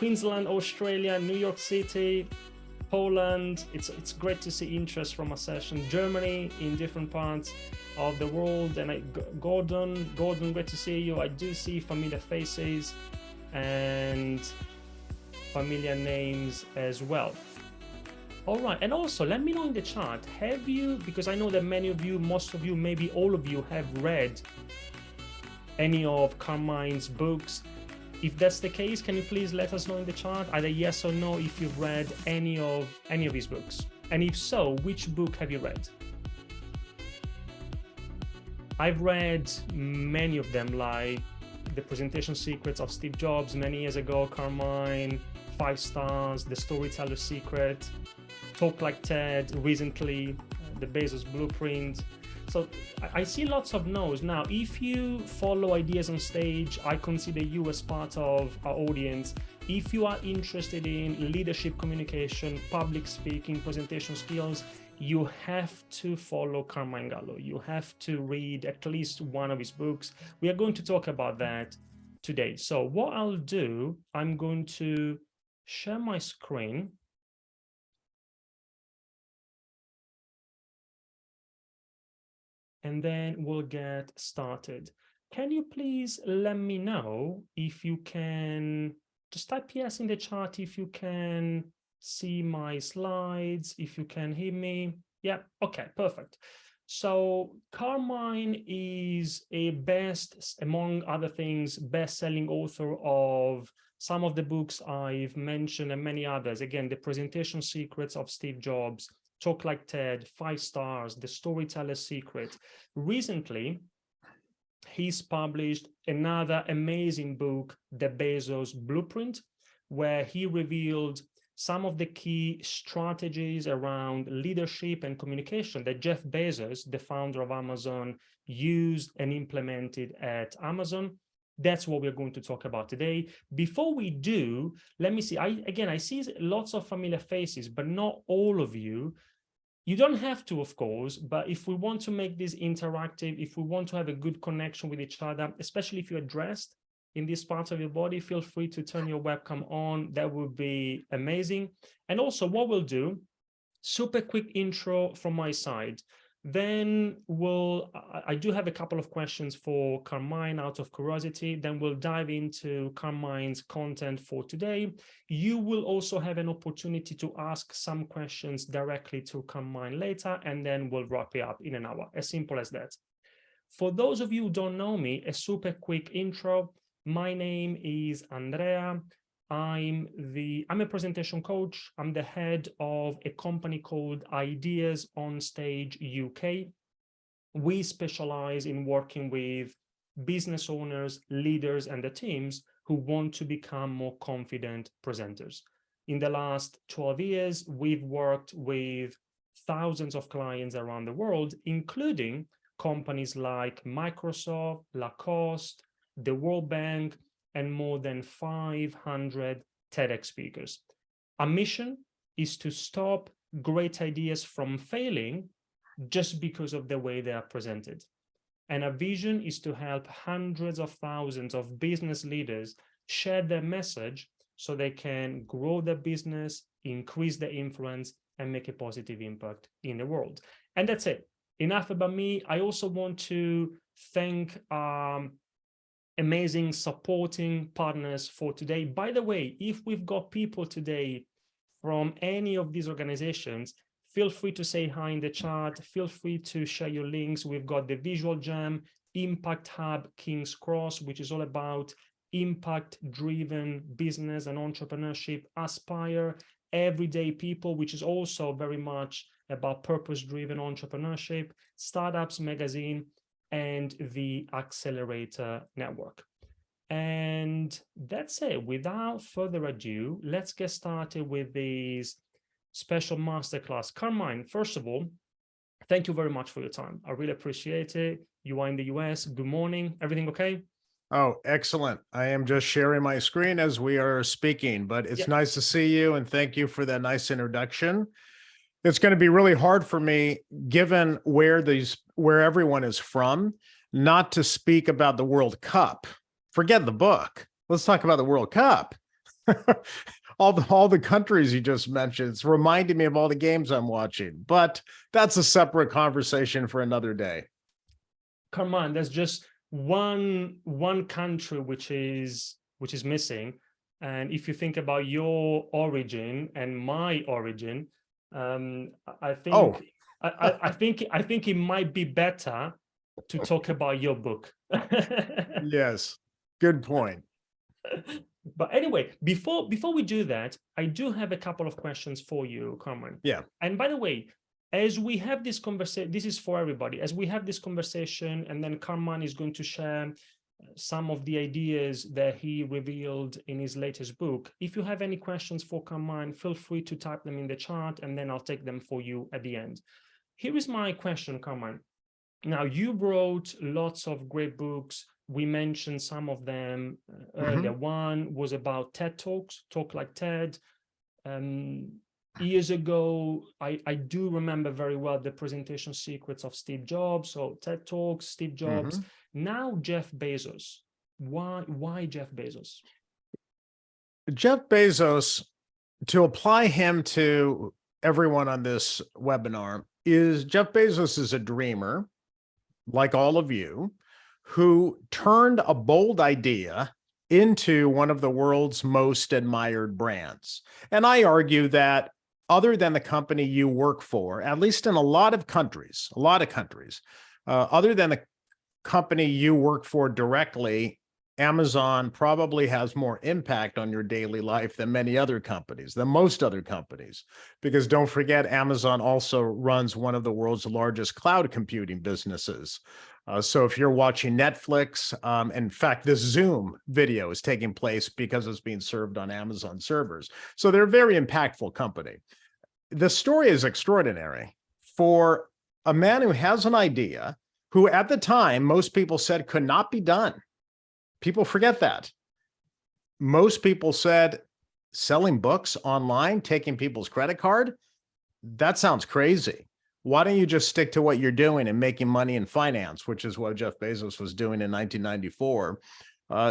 Queensland, Australia, New York City, Poland. It's great to see interest from a session. Germany, in different parts of the world. And Gordon, great to see you. I do see familiar faces and familiar names as well. All right, and also let me know in the chat, have you, because I know that many of you, most of you, maybe all of you have read any of Carmine's books. If that's the case, can you please let us know in the chat, either yes or no, if you've read any of his books? And if so, which book have you read? I've read many of them, like The Presentation Secrets of Steve Jobs many years ago, Carmine, 5 Stars, The Storyteller's Secret, Talk Like TED recently, The Bezos Blueprint. So I see lots of no's. Now, if you follow Ideas on Stage, I consider you as part of our audience. If you are interested in leadership communication, public speaking, presentation skills, you have to follow Carmine Gallo. You have to read at least one of his books. We are going to talk about that today. So what I'll do, I'm going to share my screen. And then we'll get started. Can you please let me know if you can, just type yes in the chat if you can see my slides, if you can hear me. Yeah, okay, perfect. So Carmine is among other things, best-selling author of some of the books I've mentioned and many others. Again, The Presentation Secrets of Steve Jobs, Talk Like TED, 5 Stars, The Storyteller's Secret. Recently, he's published another amazing book, The Bezos Blueprint, where he revealed some of the key strategies around leadership and communication that Jeff Bezos, the founder of Amazon, used and implemented at Amazon. That's what we're going to talk about today. Before we do, let me see. I see lots of familiar faces, but not all of you. You don't have to, of course, but if we want to make this interactive, if we want to have a good connection with each other, especially if you're dressed in this part of your body, feel free to turn your webcam on. That would be amazing. And also what we'll do, super quick intro from my side. Then I do have a couple of questions for Carmine out of curiosity. Then we'll dive into Carmine's content for today. You will also have an opportunity to ask some questions directly to Carmine later, and then we'll wrap it up in an hour. As simple as that. For those of you who don't know me, a super quick intro. My name is Andrea. I'm a presentation coach. I'm the head of a company called Ideas on Stage UK. We specialize in working with business owners, leaders, and the teams who want to become more confident presenters. In the last 12 years, we've worked with thousands of clients around the world, including companies like Microsoft, Lacoste, the World Bank, and more than 500 TEDx speakers. Our mission is to stop great ideas from failing just because of the way they are presented. And our vision is to help hundreds of thousands of business leaders share their message so they can grow their business, increase their influence, and make a positive impact in the world. And that's it. Enough about me. I also want to thank amazing supporting partners for today. By the way, if we've got people today from any of these organizations, feel free to say hi in the chat. Feel free to share your links. We've got the Visual Jam, Impact Hub, King's Cross, which is all about impact-driven business and entrepreneurship. Aspire, Everyday People, which is also very much about purpose-driven entrepreneurship. Startups Magazine, and the Accelerator Network. And that's it. Without further ado, let's get started with this special masterclass. Carmine, first of all, thank you very much for your time. I really appreciate it. You are in the US. Good morning. Everything okay? Oh, excellent. I am just sharing my screen as we are speaking, but it's nice to see you, and thank you for that nice introduction. It's going to be really hard for me, given where everyone is from, not to speak about the World Cup. Forget the book. Let's talk about the World Cup. all the countries you just mentioned. It's reminding me of all the games I'm watching, but that's a separate conversation for another day. Carmine, there's just one country which is missing. And if you think about your origin and my origin, I think Oh, I think it might be better to talk about your book. yes. Good point. But anyway, before we do that, I do have a couple of questions for you, Carmen. Yeah. And by the way, as we have this conversation, this is for everybody. As we have this conversation, and then Carmine is going to share some of the ideas that he revealed in his latest book. If you have any questions for Carmine, feel free to type them in the chat, and then I'll take them for you at the end. Here is my question, Carmine. Now, you wrote lots of great books. We mentioned some of them earlier. One was about TED Talks, Talk Like TED. Years ago, I do remember very well the presentation secrets of Steve Jobs. So TED Talks, Steve Jobs. Now Jeff Bezos. Why Jeff Bezos? Jeff Bezos, to apply him to everyone on this webinar, is Jeff Bezos is a dreamer, like all of you, who turned a bold idea into one of the world's most admired brands. And I argue that other than the company you work for, at least in a lot of countries, other than the company you work for directly, Amazon probably has more impact on your daily life than many other companies, than most other companies. Because don't forget, Amazon also runs one of the world's largest cloud computing businesses. So if you're watching Netflix, in fact, this Zoom video is taking place because it's being served on Amazon servers. So they're a very impactful company. The story is extraordinary for a man who has an idea, who at the time, most people said could not be done. People forget that. Most people said selling books online, taking people's credit card, that sounds crazy. Why don't you just stick to what you're doing and making money in finance, which is what Jeff Bezos was doing in 1994.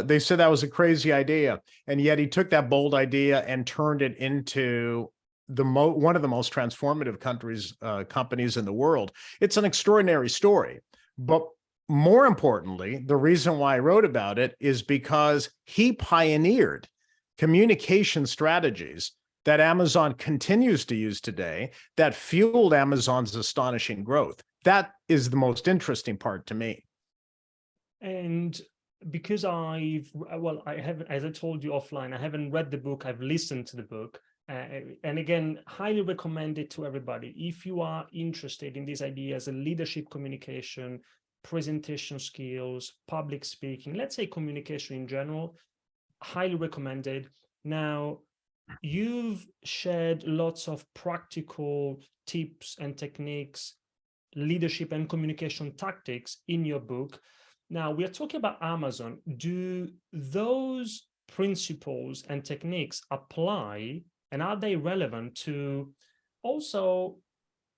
They said that was a crazy idea. And yet he took that bold idea and turned it into one of the most transformative companies in the world. It's an extraordinary story. But more importantly, the reason why I wrote about it is because he pioneered communication strategies that Amazon continues to use today that fueled Amazon's astonishing growth. That is the most interesting part to me. And because I haven't, as I told you offline, I haven't read the book, I've listened to the book. And again, highly recommend it to everybody. If you are interested in these ideas, leadership communication, presentation skills, public speaking, let's say communication in general, highly recommended. Now, you've shared lots of practical tips and techniques, leadership and communication tactics in your book. Now, we are talking about Amazon. Do those principles and techniques apply, and are they relevant to also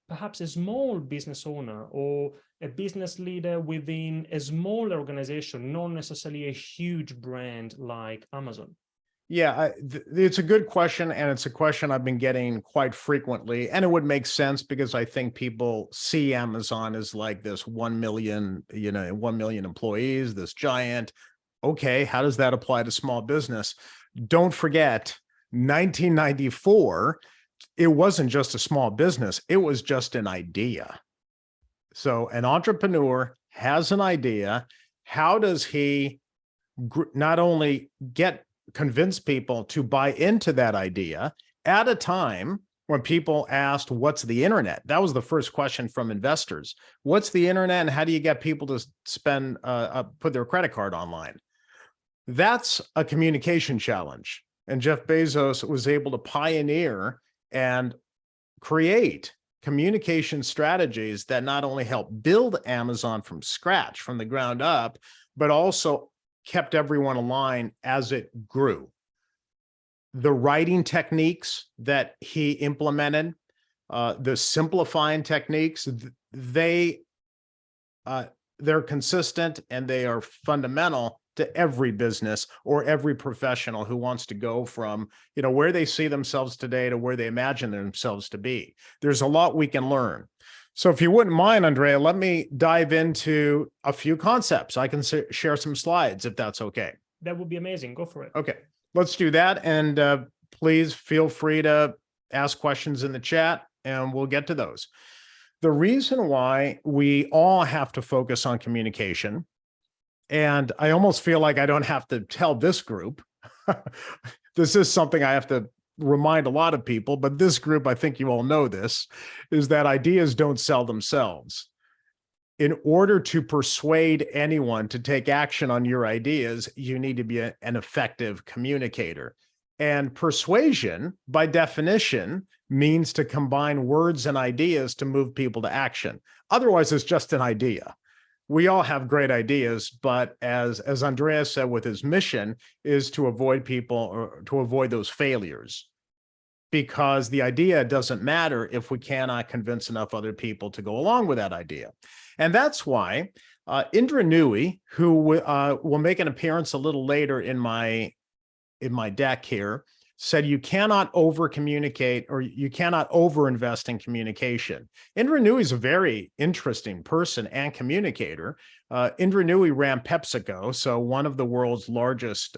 perhaps a small business owner or a business leader within a smaller organization, not necessarily a huge brand like Amazon? Yeah, it's a good question, and it's a question I've been getting quite frequently, and it would make sense because I think people see Amazon as like this 1 million employees, this giant. Okay, how does that apply to small business? Don't forget, 1994, it wasn't just a small business, it was just an idea. So an entrepreneur has an idea. How does he not only convince people to buy into that idea at a time when people asked, what's the internet? That was the first question from investors. What's the internet, and how do you get people to spend, put their credit card online? That's a communication challenge. And Jeff Bezos was able to pioneer and create communication strategies that not only help build Amazon from scratch, from the ground up, but also kept everyone aligned as it grew. The writing techniques that he implemented, the simplifying techniques, they're consistent and they are fundamental to every business or every professional who wants to go from, where they see themselves today to where they imagine themselves to be. There's a lot we can learn. So if you wouldn't mind, Andrea, let me dive into a few concepts. I can share some slides if that's okay. That would be amazing. Go for it. Okay, let's do that. And please feel free to ask questions in the chat and we'll get to those. The reason why we all have to focus on communication, and I almost feel like I don't have to tell this group, this is something I have to remind a lot of people, but this group, I think you all know this, is that ideas don't sell themselves. In order to persuade anyone to take action on your ideas, you need to be an effective communicator. And persuasion, by definition, means to combine words and ideas to move people to action. Otherwise, it's just an idea. We all have great ideas, but as Andreas said with his mission, is to avoid people or to avoid those failures. Because the idea doesn't matter if we cannot convince enough other people to go along with that idea. And that's why Indra Nooyi, who will make an appearance a little later in my deck here, said you cannot over communicate or you cannot over invest in communication. Indra Nooyi is a very interesting person and communicator. Indra Nooyi ran PepsiCo, so one of the world's largest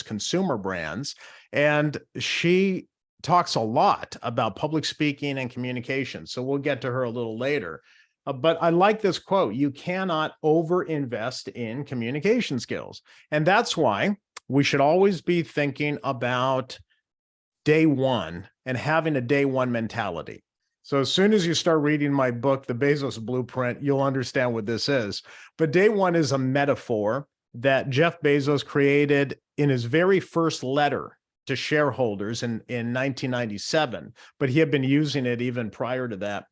consumer brands, and she talks a lot about public speaking and communication. So we'll get to her a little later. But I like this quote: "You cannot over invest in communication skills," and that's why we should always be thinking about day one and having a day one mentality. So as soon as you start reading my book, The Bezos Blueprint, you'll understand what this is. But day one is a metaphor that Jeff Bezos created in his very first letter to shareholders in 1997, but he had been using it even prior to that.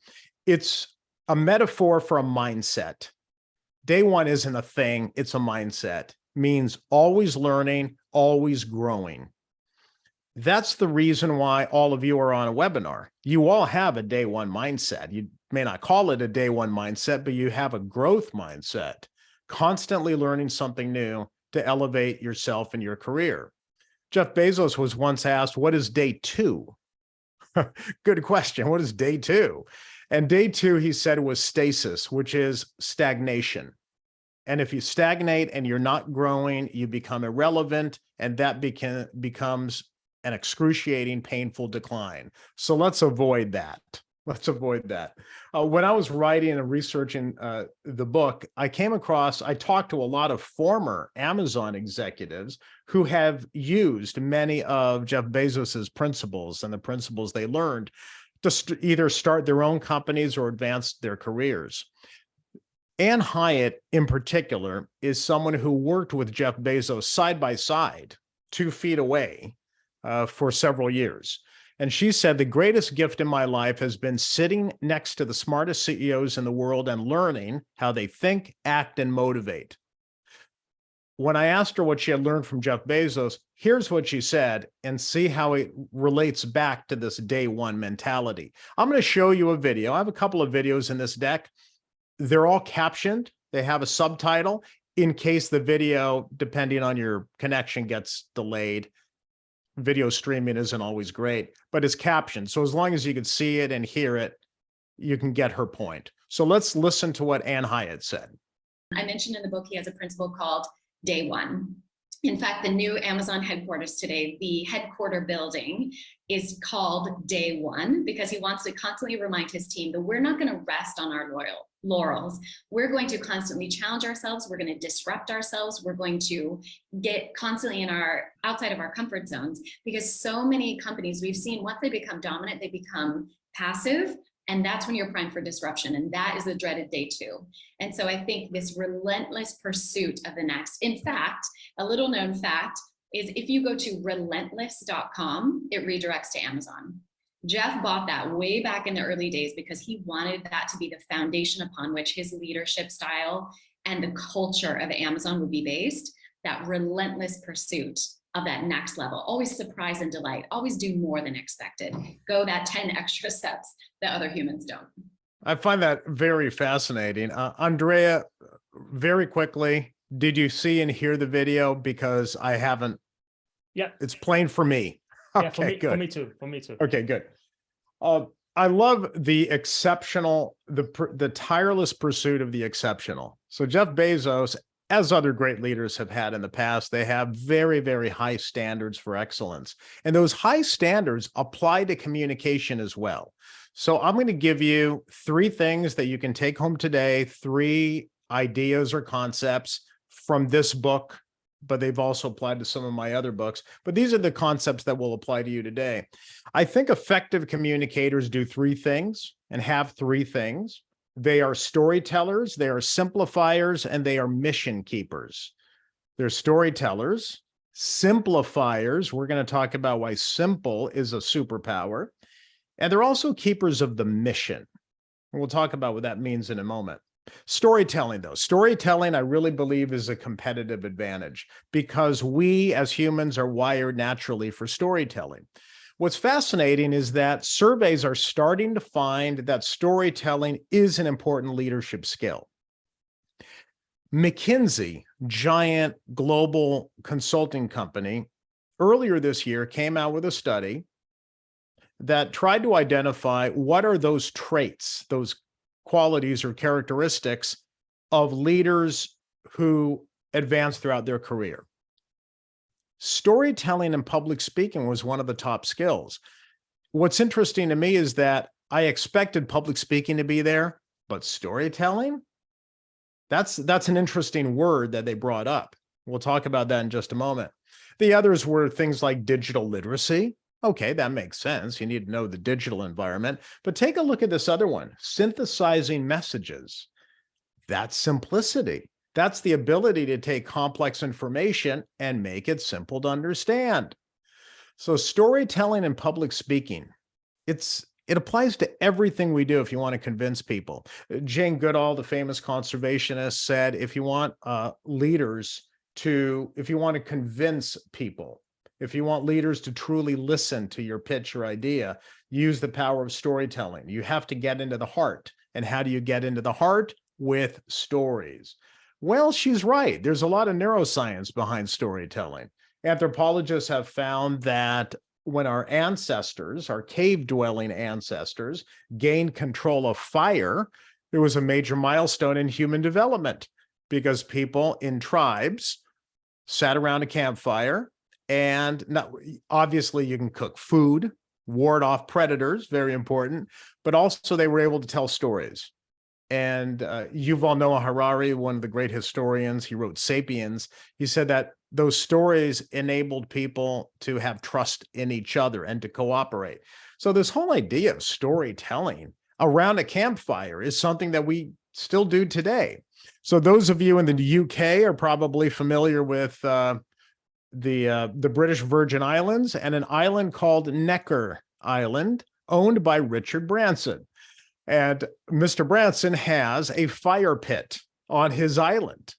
It's a metaphor for a mindset. Day one isn't a thing, it's a mindset. Means always learning, always growing. That's the reason why all of you are on a webinar. You all have a day one mindset. You may not call it a day one mindset, but you have a growth mindset, constantly learning something new to elevate yourself and your career. Jeff Bezos was once asked, what is day two? Good question. What is day two? And day two, he said, was stasis, which is stagnation. And if you stagnate and you're not growing, you become irrelevant, and that becomes an excruciating, painful decline. So let's avoid that. Let's avoid that. When I was writing and researching the book, I talked to a lot of former Amazon executives who have used many of Jeff Bezos's principles and the principles they learned to either start their own companies or advance their careers. Ann Hyatt, in particular, is someone who worked with Jeff Bezos side by side, 2 feet away, for several years. And she said, the greatest gift in my life has been sitting next to the smartest CEOs in the world and learning how they think, act, and motivate. When I asked her what she had learned from Jeff Bezos, here's what she said, and see how it relates back to this day one mentality. I'm going to show you a video. I have a couple of videos in this deck. They're all captioned. They have a subtitle in case the video, depending on your connection, gets delayed. Video streaming isn't always great, but it's captioned. So as long as you can see it and hear it, you can get her point. So let's listen to what Ann Hyatt said. I mentioned in the book, he has a principle called Day One. In fact, the new Amazon headquarters today, the headquarter building, is called Day One because he wants to constantly remind his team that we're not going to rest on our laurels. We're going to constantly challenge ourselves. We're going to disrupt ourselves. We're going to get constantly outside of our comfort zones, because so many companies we've seen, once they become dominant, they become passive. And that's when you're primed for disruption. And that is the dreaded day two. And so I think this relentless pursuit of the next. In fact, a little known fact is if you go to relentless.com, it redirects to Amazon. Jeff bought that way back in the early days because he wanted that to be the foundation upon which his leadership style and the culture of Amazon would be based, that relentless pursuit of that next level. Always surprise and delight, always do more than expected. Go that 10 extra steps that other humans don't. I find that very fascinating. Andrea, very quickly, Did you see and hear the video? Because I haven't. Yeah. It's plain for me. Yeah, for Okay, me, good. for me too. For me too. Okay, good. I love the exceptional, the tireless pursuit of the exceptional. So Jeff Bezos, as other great leaders have had in the past, they have very, very high standards for excellence. And those high standards apply to communication as well. So I'm going to give you 3 things that you can take home today, 3 ideas or concepts from this book, but they've also applied to some of my other books. But these are the concepts that will apply to you today. I think effective communicators do 3 things and have 3 things. They are storytellers, they are simplifiers, and they are mission keepers. They're storytellers, simplifiers. We're going to talk about why simple is a superpower. And they're also keepers of the mission. And we'll talk about what that means in a moment. Storytelling, though. Storytelling, I really believe, is a competitive advantage because we as humans are wired naturally for storytelling. What's fascinating is that surveys are starting to find that storytelling is an important leadership skill. McKinsey, giant global consulting company, earlier this year came out with a study that tried to identify what are those traits, those qualities or characteristics of leaders who advance throughout their career. Storytelling and public speaking was one of the top skills. What's interesting to me is that I expected public speaking to be there, but storytelling, that's an interesting word that they brought up. We'll talk about that in just a moment. The others were things like digital literacy. Okay, that makes sense. You need to know the digital environment, but take a look at this other one, synthesizing messages. That's simplicity. That's the ability to take complex information and make it simple to understand. So storytelling and public speaking, it applies to everything we do if you want to convince people. Jane Goodall, the famous conservationist, said, if you want if you want to convince people, if you want leaders to truly listen to your pitch or idea, use the power of storytelling. You have to get into the heart. And how do you get into the heart? With stories. Well, she's right. There's a lot of neuroscience behind storytelling. Anthropologists have found that when our ancestors, our cave-dwelling ancestors, gained control of fire, there was a major milestone in human development because people in tribes sat around a campfire and obviously you can cook food, ward off predators, very important, but also they were able to tell stories. And Yuval Noah Harari, one of the great historians, he wrote Sapiens. He said that those stories enabled people to have trust in each other and to cooperate. So this whole idea of storytelling around a campfire is something that we still do today. So those of you in the UK are probably familiar with the British Virgin Islands and an island called Necker Island, owned by Richard Branson. And Mr. Branson has a fire pit on his island.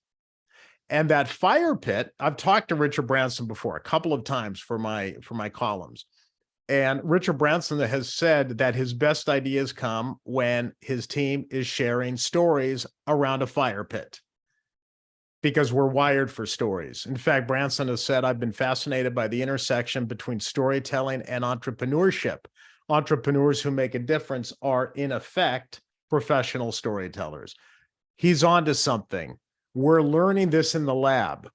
And that fire pit, I've talked to Richard Branson before a couple of times for my columns. And Richard Branson has said that his best ideas come when his team is sharing stories around a fire pit, because we're wired for stories. In fact, Branson has said, I've been fascinated by the intersection between storytelling and entrepreneurship. Entrepreneurs who make a difference are, in effect, professional storytellers. He's onto something. We're learning this in the lab.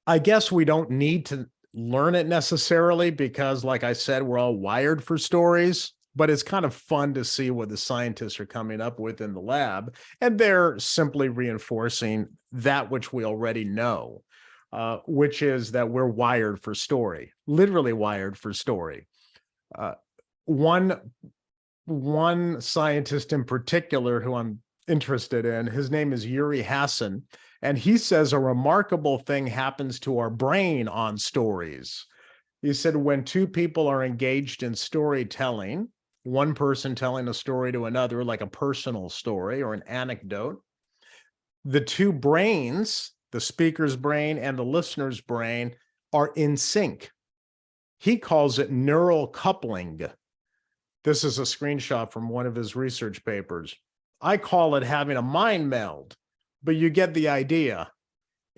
I guess we don't need to learn it necessarily because, like I said, we're all wired for stories, but it's kind of fun to see what the scientists are coming up with in the lab, and they're simply reinforcing that which we already know, which is that we're wired for story, literally wired for story. One scientist in particular who I'm interested in, his name is Yuri Hassan, and he says a remarkable thing happens to our brain on stories. He said when 2 people are engaged in storytelling, one person telling a story to another, like a personal story or an anecdote, the 2 brains, the speaker's brain and the listener's brain, are in sync. He calls it neural coupling. This is a screenshot from one of his research papers. I call it having a mind meld, but you get the idea.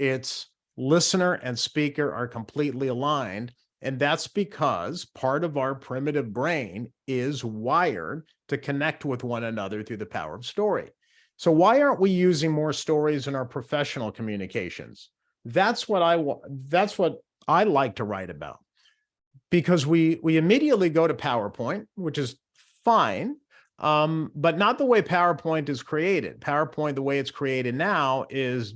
It's listener and speaker are completely aligned. And that's because part of our primitive brain is wired to connect with one another through the power of story. So why aren't we using more stories in our professional communications? That's what I like to write about, because we immediately go to PowerPoint, which is fine, but not the way PowerPoint is created. PowerPoint, the way it's created now, is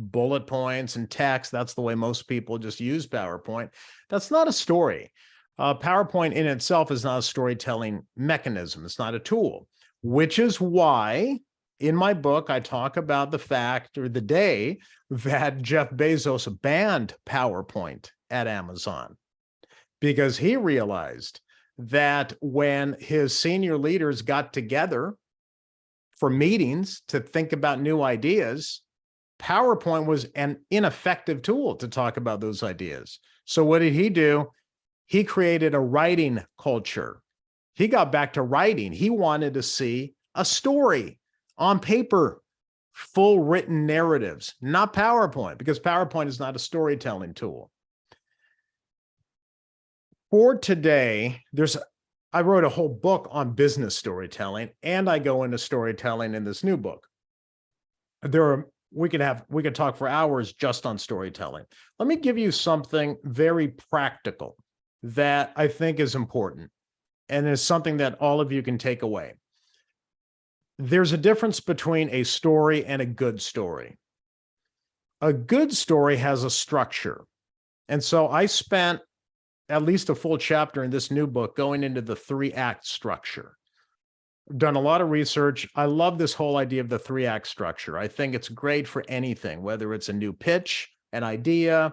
bullet points and text. That's the way most people just use PowerPoint. That's not a story. PowerPoint in itself is not a storytelling mechanism. It's not a tool, which is why in my book, I talk about the fact, or the day that Jeff Bezos banned PowerPoint at Amazon, because he realized that when his senior leaders got together for meetings to think about new ideas, PowerPoint was an ineffective tool to talk about those ideas. So what did he do? He created a writing culture. He got back to writing. He wanted to see a story on paper, full written narratives, not PowerPoint, because PowerPoint is not a storytelling tool. For today, I wrote a whole book on business storytelling, and I go into storytelling in this new book. We could talk for hours just on storytelling. Let me give you something very practical that I think is important, and is something that all of you can take away. There's a difference between a story and a good story. A good story has a structure. And so I spent at least a full chapter in this new book going into the 3-act structure. I've done a lot of research. I love this whole idea of the 3-act structure. I think it's great for anything, whether it's a new pitch, an idea,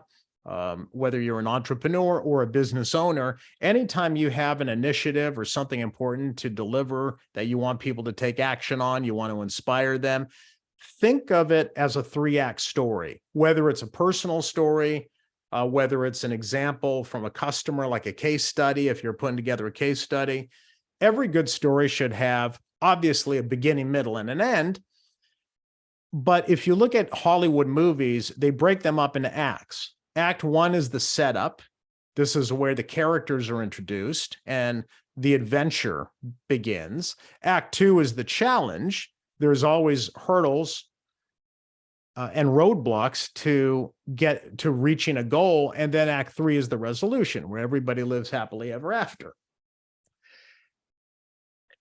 whether you're an entrepreneur or a business owner. Anytime you have an initiative or something important to deliver that you want people to take action on, you want to inspire them, think of it as a 3-act story, whether it's a personal story, whether it's an example from a customer, like a case study, if you're putting together a case study. Every good story should have, obviously, a beginning, middle, and an end. But if you look at Hollywood movies, they break them up into acts. Act 1 is the setup. This is where the characters are introduced and the adventure begins. Act 2 is the challenge. There's always hurdles and roadblocks to get to reaching a goal. And then Act 3 is the resolution, where everybody lives happily ever after.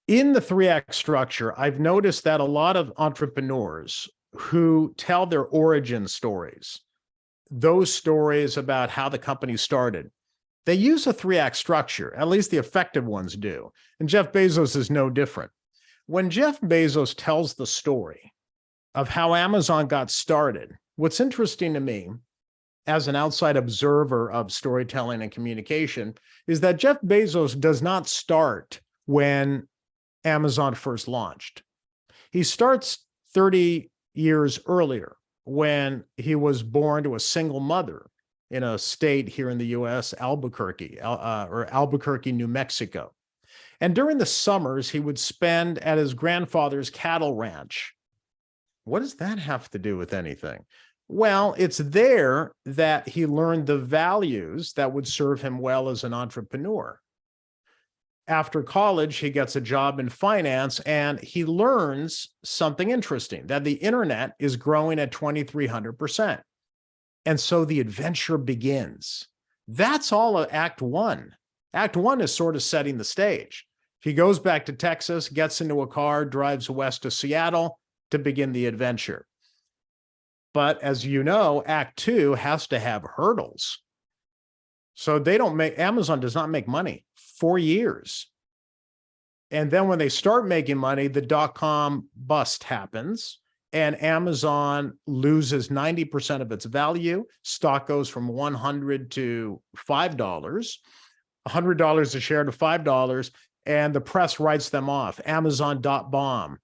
In the 3-act structure, I've noticed that a lot of entrepreneurs who tell their origin stories, those stories about how the company started, they use a 3-act structure. At least the effective ones do. And Jeff Bezos is no different. When Jeff Bezos tells the story of how Amazon got started, what's interesting to me as an outside observer of storytelling and communication is that Jeff Bezos does not start when Amazon first launched. He starts 30 years earlier, when he was born to a single mother in a state here in the US, Albuquerque, New Mexico. And during the summers, he would spend at his grandfather's cattle ranch. What does that have to do with anything? Well, it's there that he learned the values that would serve him well as an entrepreneur. After college, he gets a job in finance, and he learns something interesting, that the internet is growing at 2,300%. And so the adventure begins. That's all of Act 1. Act 1 is sort of setting the stage. He goes back to Texas, gets into a car, drives west to Seattle to begin the adventure. But as you know, Act 2 has to have hurdles. So Amazon does not make money for years. And then when they start making money, the dot-com bust happens, and Amazon loses 90% of its value. Stock goes from $100 to $5, $100 a share to $5, and the press writes them off. Amazon.bomb.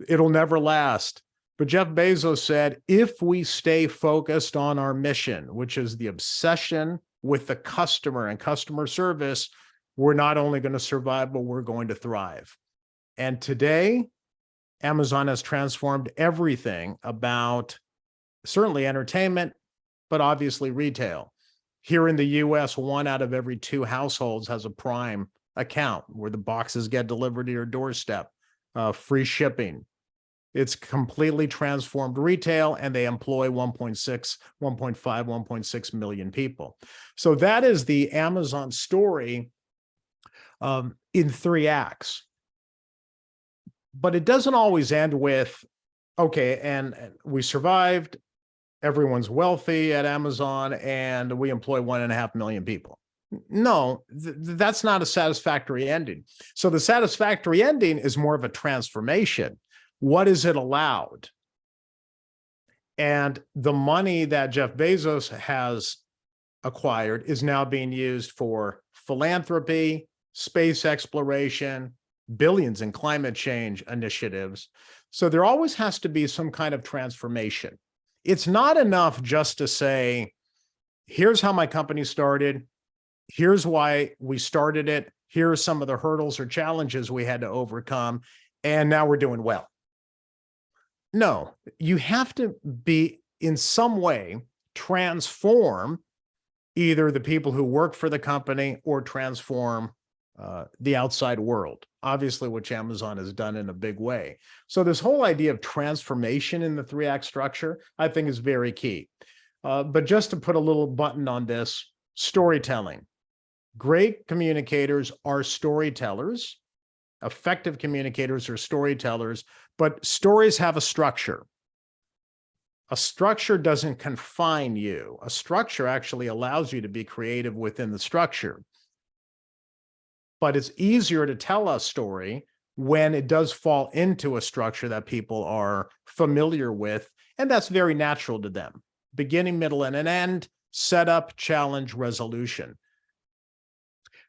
It'll never last. But Jeff Bezos said, if we stay focused on our mission, which is the obsession with the customer and customer service, we're not only going to survive, but we're going to thrive. And today, Amazon has transformed everything about certainly entertainment, but obviously retail. Here in the US, 1 out of every 2 households has a Prime account where the boxes get delivered to your doorstep, free shipping. It's completely transformed retail, and they employ 1.6, 1.5, 1.6 million people. So that is the Amazon story in 3 acts. But it doesn't always end with, okay, and we survived, everyone's wealthy at Amazon, and we employ 1.5 million people. No, that's not a satisfactory ending. So the satisfactory ending is more of a transformation. What is it allowed? And the money that Jeff Bezos has acquired is now being used for philanthropy, space exploration, billions in climate change initiatives. So there always has to be some kind of transformation. It's not enough just to say, here's how my company started. Here's why we started it. Here are some of the hurdles or challenges we had to overcome. And now we're doing well. No, you have to be in some way transform either the people who work for the company or transform the outside world, obviously, which Amazon has done in a big way. So this whole idea of transformation in the 3-act structure, I think, is very key. But just to put a little button on this, storytelling. Great communicators are storytellers. Effective communicators are storytellers, but stories have a structure. A structure doesn't confine you. A structure actually allows you to be creative within the structure. But it's easier to tell a story when it does fall into a structure that people are familiar with, and that's very natural to them. Beginning, middle, and an end, setup, challenge, resolution.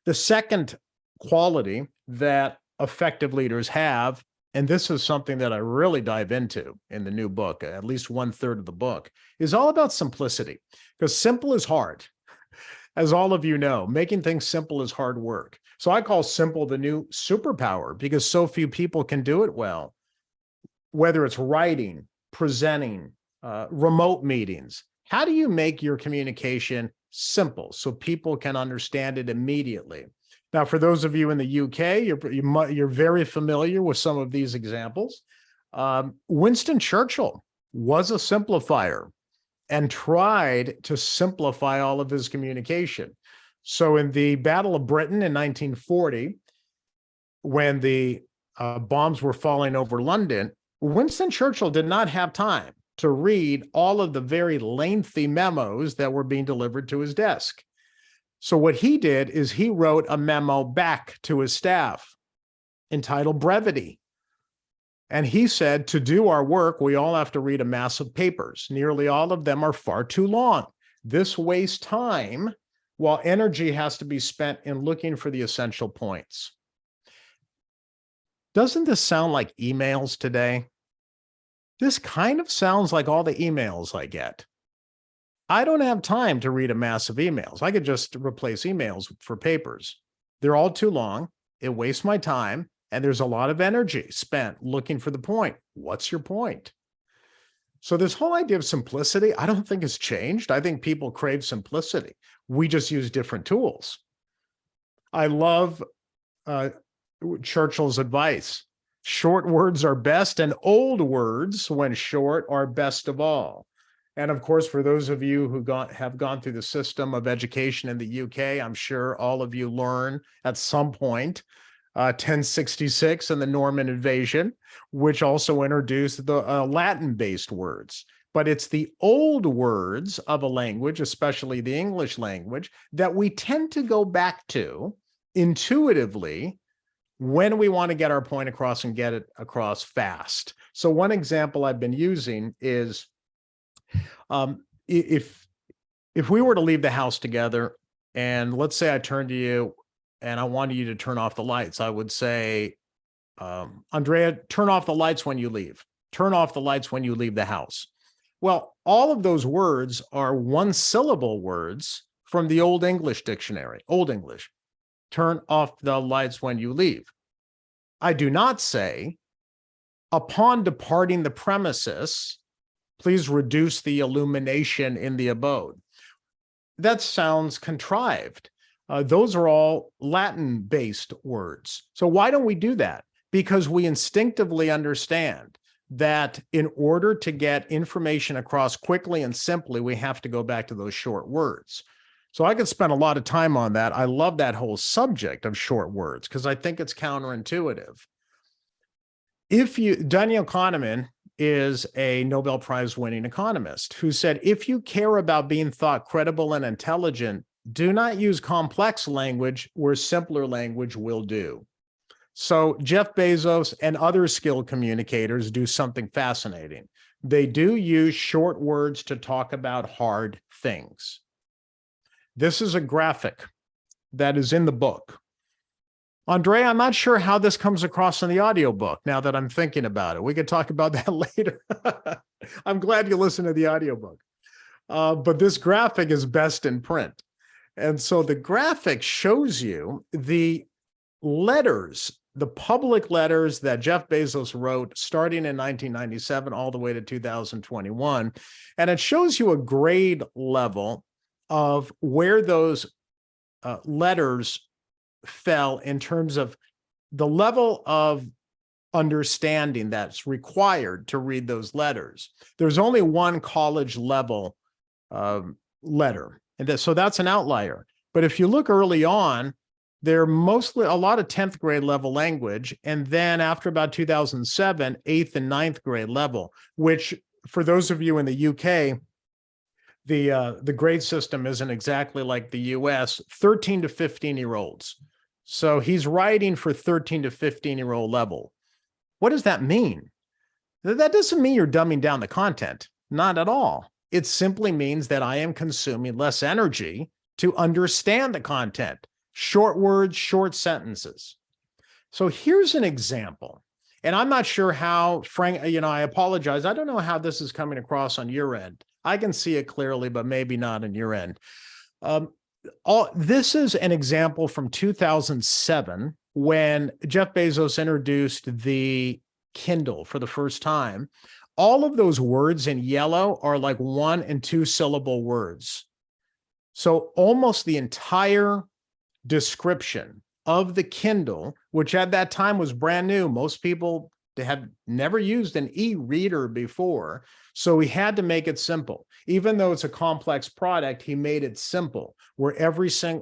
The second quality that effective leaders have, and this is something that I really dive into in the new book, at least 1/3 of the book, is all about simplicity, because simple is hard. As all of you know, making things simple is hard work. So I call simple the new superpower because so few people can do it well. Whether it's writing, presenting, remote meetings, how do you make your communication simple so people can understand it immediately? Now, for those of you in the UK, you're very familiar with some of these examples. Winston Churchill was a simplifier and tried to simplify all of his communication. So in the Battle of Britain in 1940, when the bombs were falling over London, Winston Churchill did not have time to read all of the very lengthy memos that were being delivered to his desk. So what he did is he wrote a memo back to his staff entitled Brevity. And he said, to do our work, we all have to read a mass of papers. Nearly all of them are far too long. This wastes time while energy has to be spent in looking for the essential points. Doesn't this sound like emails today? This kind of sounds like all the emails I get. I don't have time to read a mass of emails. I could just replace emails for papers. They're all too long. It wastes my time. And there's a lot of energy spent looking for the point. What's your point? So this whole idea of simplicity, I don't think has changed. I think people crave simplicity. We just use different tools. I love Churchill's advice. Short words are best, and old words, when short, are best of all. And of course, for those of you who have gone through the system of education in the UK, I'm sure all of you learn at some point 1066 and the Norman invasion, which also introduced the Latin-based words. But it's the old words of a language, especially the English language, that we tend to go back to intuitively when we want to get our point across and get it across fast. So one example I've been using is if we were to leave the house together, and let's say I turn to you and I wanted you to turn off the lights, I would say, Andrea, turn off the lights when you leave. Turn off the lights when you leave the house. Well, all of those words are one-syllable words from the Old English dictionary, Old English. Turn off the lights when you leave. I do not say, upon departing the premises, Please reduce the illumination in the abode. That sounds contrived. Those are all Latin-based words. So why don't we do that? Because we instinctively understand that in order to get information across quickly and simply, we have to go back to those short words. So I could spend a lot of time on that. I love that whole subject of short words because I think it's counterintuitive. Daniel Kahneman is a Nobel Prize winning economist who said, if you care about being thought credible and intelligent, do not use complex language where simpler language will do. So Jeff Bezos and other skilled communicators do something fascinating. They do use short words to talk about hard things. This is a graphic that is in the book. Andre, I'm not sure how this comes across in the audiobook now that I'm thinking about it. We could talk about that later. I'm glad you listened to the audiobook. But this graphic is best in print. And so the graphic shows you the letters, the public letters that Jeff Bezos wrote starting in 1997 all the way to 2021. And it shows you a grade level of where those letters fell in terms of the level of understanding that's required to read those letters. There's only one college level letter, and so that's an outlier. But if you look early on, they're mostly a lot of 10th grade level language, and then after about 2007, 8th and 9th grade level, which for those of you in the UK, the grade system isn't exactly like the US, 13 to 15-year-olds. So he's writing for 13 to 15-year-old level. What does that mean? That doesn't mean you're dumbing down the content. Not at all. It simply means that I am consuming less energy to understand the content. Short words, short sentences. So here's an example. And I'm not sure how, Frank, I apologize. I don't know how this is coming across on your end. I can see it clearly, but maybe not on your end. This is an example from 2007 when Jeff Bezos introduced the Kindle for the first time. All of those words in yellow are like 1 and 2 syllable words. So almost the entire description of the Kindle, which at that time was brand new. Most people had never used an e-reader before. So he had to make it simple. Even though it's a complex product, he made it simple, where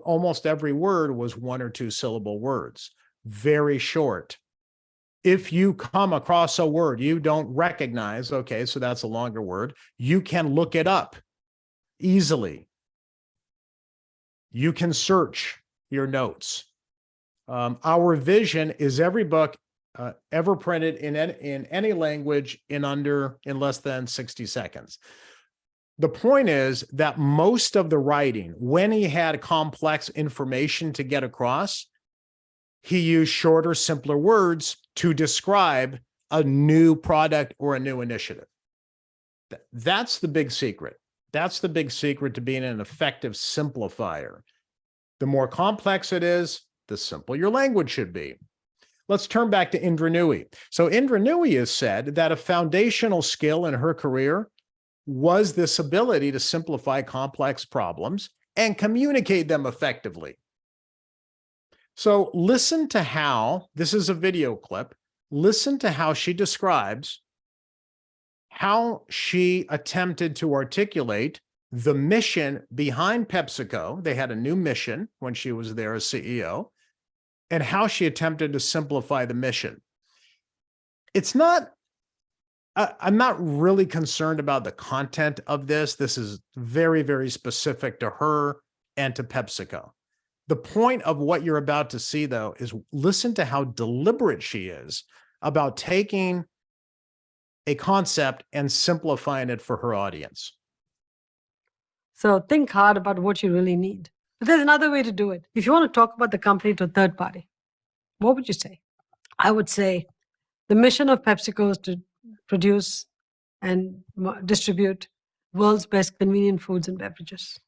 almost every word was 1 or 2 syllable words, very short. If you come across a word you don't recognize, okay, so that's a longer word, you can look it up easily. You can search your notes. Our vision is every book ever printed in any language in less than 60 seconds. The point is that most of the writing, when he had complex information to get across, he used shorter, simpler words to describe a new product or a new initiative. That's the big secret. That's the big secret to being an effective simplifier. The more complex it is, the simpler your language should be. Let's turn back to Indra Nooyi. So Indra Nooyi has said that a foundational skill in her career was this ability to simplify complex problems and communicate them effectively. So listen to how, this is a video clip, listen to how she describes how she attempted to articulate the mission behind PepsiCo. They had a new mission when she was there as CEO, and how she attempted to simplify the mission. I'm not really concerned about the content of this. This is very, very specific to her and to PepsiCo. The point of what you're about to see, though, is listen to how deliberate she is about taking a concept and simplifying it for her audience. So think hard about what you really need. But there's another way to do it. If you want to talk about the company to a third party, what would you say? I would say the mission of PepsiCo is to produce and distribute world's best convenient foods and beverages,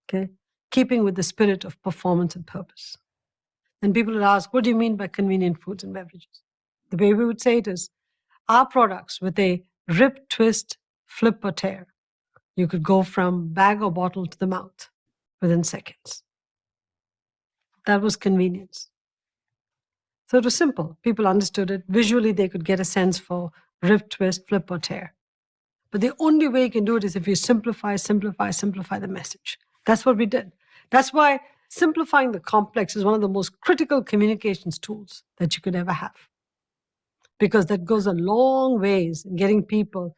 okay? Keeping with the spirit of performance and purpose. And people would ask, what do you mean by convenient foods and beverages? The way we would say it is, our products with a rip, twist, flip or tear. You could go from bag or bottle to the mouth within seconds. That was convenience. So it was simple. People understood it. Visually, they could get a sense for rip, twist, flip, or tear. But the only way you can do it is if you simplify the message. That's what we did. That's why simplifying the complex is one of the most critical communications tools that you could ever have. Because that goes a long ways in getting people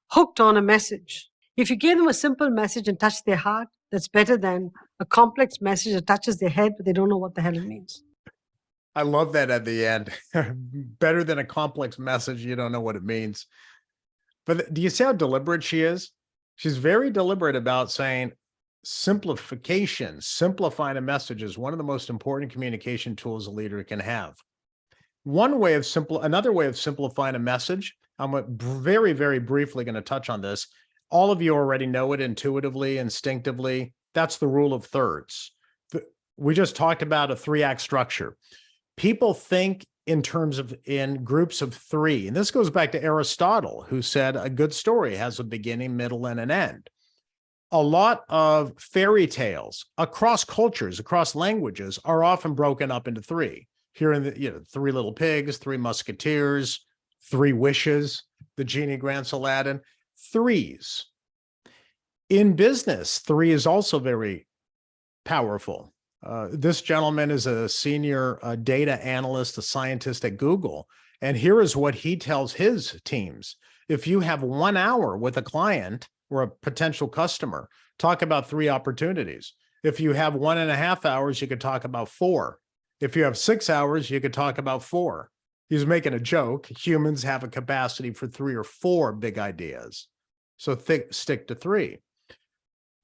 hooked on a message. If you gave them a simple message and touched their heart, that's better than a complex message that touches their head, but they don't know what the hell it means. I love that at the end. Better than a complex message, you don't know what it means. But do you see how deliberate she is? She's very deliberate about saying simplification, simplifying a message is one of the most important communication tools a leader can have. Another way of simplifying a message, I'm very, very briefly going to touch on this. All of you already know it intuitively, instinctively. That's the rule of thirds. We just talked about a 3-act structure. People think in groups of 3. And this goes back to Aristotle, who said a good story has a beginning, middle, and an end. A lot of fairy tales across cultures, across languages, are often broken up into 3. Here in the 3 Little Pigs, 3 Musketeers, 3 Wishes, the genie grants Aladdin, 3s. In business, 3 is also very powerful. This gentleman is a senior data analyst, a scientist at Google. And here is what he tells his teams. If you have 1 hour with a client or a potential customer, talk about 3 opportunities. If you have 1.5 hours, you could talk about 4. If you have 6 hours, you could talk about 4. He's making a joke. Humans have a capacity for 3 or 4 big ideas. So stick to 3.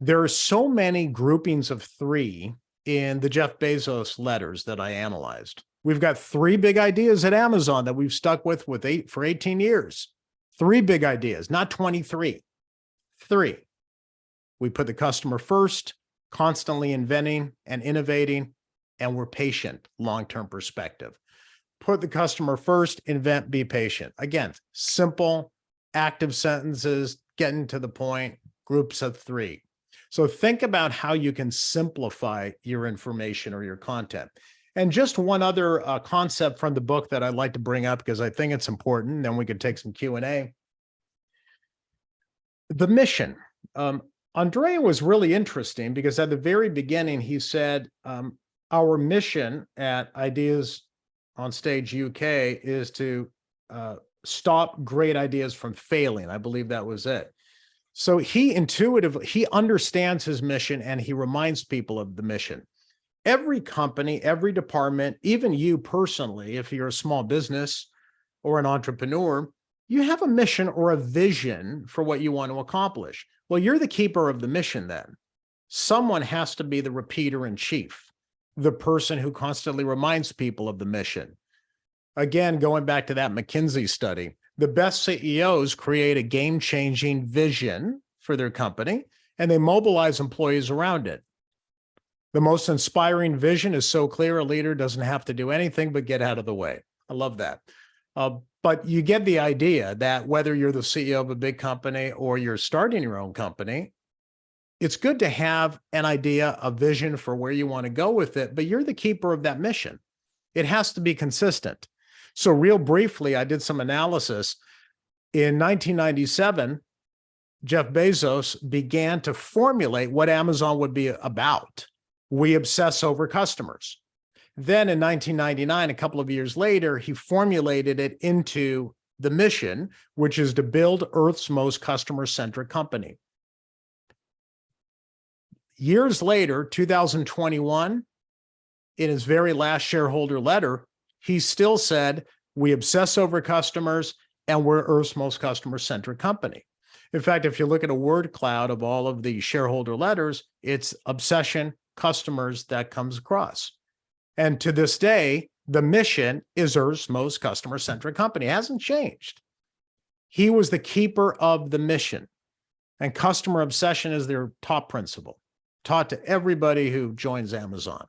There are so many groupings of 3 in the Jeff Bezos letters that I analyzed. We've got 3 big ideas at Amazon that we've stuck with for 18 years. 3 big ideas, not 23. 3. We put the customer first, constantly inventing and innovating, and we're patient, long-term perspective. Put the customer first, invent, be patient. Again, simple, active sentences, getting to the point, groups of 3. So think about how you can simplify your information or your content. And just one other concept from the book that I'd like to bring up because I think it's important, then we could take some Q&A. The mission. Andrea was really interesting because at the very beginning, he said, our mission at Ideas on Stage UK is to stop great ideas from failing. I believe that was it. So he understands his mission and he reminds people of the mission. Every company, every department, even you personally, if you're a small business or an entrepreneur, you have a mission or a vision for what you want to accomplish. Well, you're the keeper of the mission then. Someone has to be the repeater in chief, the person who constantly reminds people of the mission. Again, going back to that McKinsey study, the best CEOs create a game-changing vision for their company, and they mobilize employees around it. The most inspiring vision is so clear, a leader doesn't have to do anything but get out of the way. I love that. But you get the idea that whether you're the CEO of a big company or you're starting your own company, it's good to have an idea, a vision for where you want to go with it, but you're the keeper of that mission. It has to be consistent. So real briefly, I did some analysis. In 1997, Jeff Bezos began to formulate what Amazon would be about. We obsess over customers. Then in 1999, a couple of years later, he formulated it into the mission, which is to build Earth's most customer-centric company. Years later, 2021, in his very last shareholder letter, he still said, we obsess over customers and we're Earth's most customer-centric company. In fact, if you look at a word cloud of all of the shareholder letters, it's obsession, customers that comes across. And to this day, the mission is Earth's most customer-centric company. It hasn't changed. He was the keeper of the mission, and customer obsession is their top principle, taught to everybody who joins Amazon.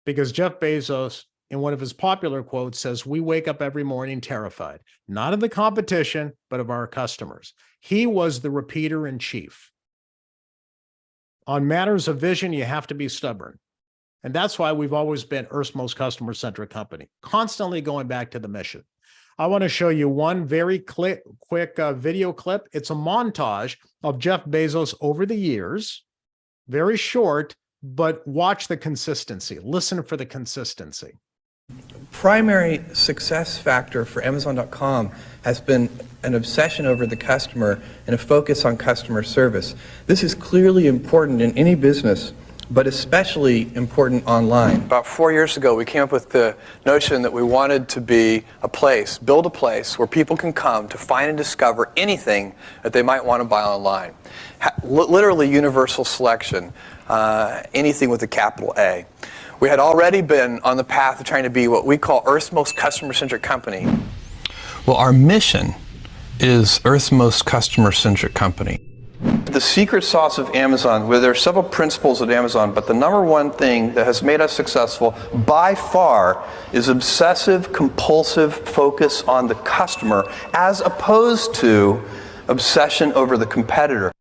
Because Jeff Bezos in one of his popular quotes, says, "We wake up every morning terrified, not of the competition, but of our customers." He was the repeater in chief. On matters of vision, you have to be stubborn. And that's why we've always been Earth's most customer-centric company, constantly going back to the mission. I want to show you one very quick video clip. It's a montage of Jeff Bezos over the years, very short, but watch the consistency. Listen for the consistency. Primary success factor for Amazon.com has been an obsession over the customer and a focus on customer service. This is clearly important in any business, but especially important online. About 4 years ago, we came up with the notion that we wanted to be a place, build a place where people can come to find and discover anything that they might want to buy online. Literally universal selection, anything with a capital A. We had already been on the path of trying to be what we call Earth's most customer-centric company. Well, our mission is Earth's most customer-centric company. The secret sauce of Amazon, where there are several principles at Amazon, but the number one thing that has made us successful by far is obsessive, compulsive focus on the customer as opposed to obsession over the competitor.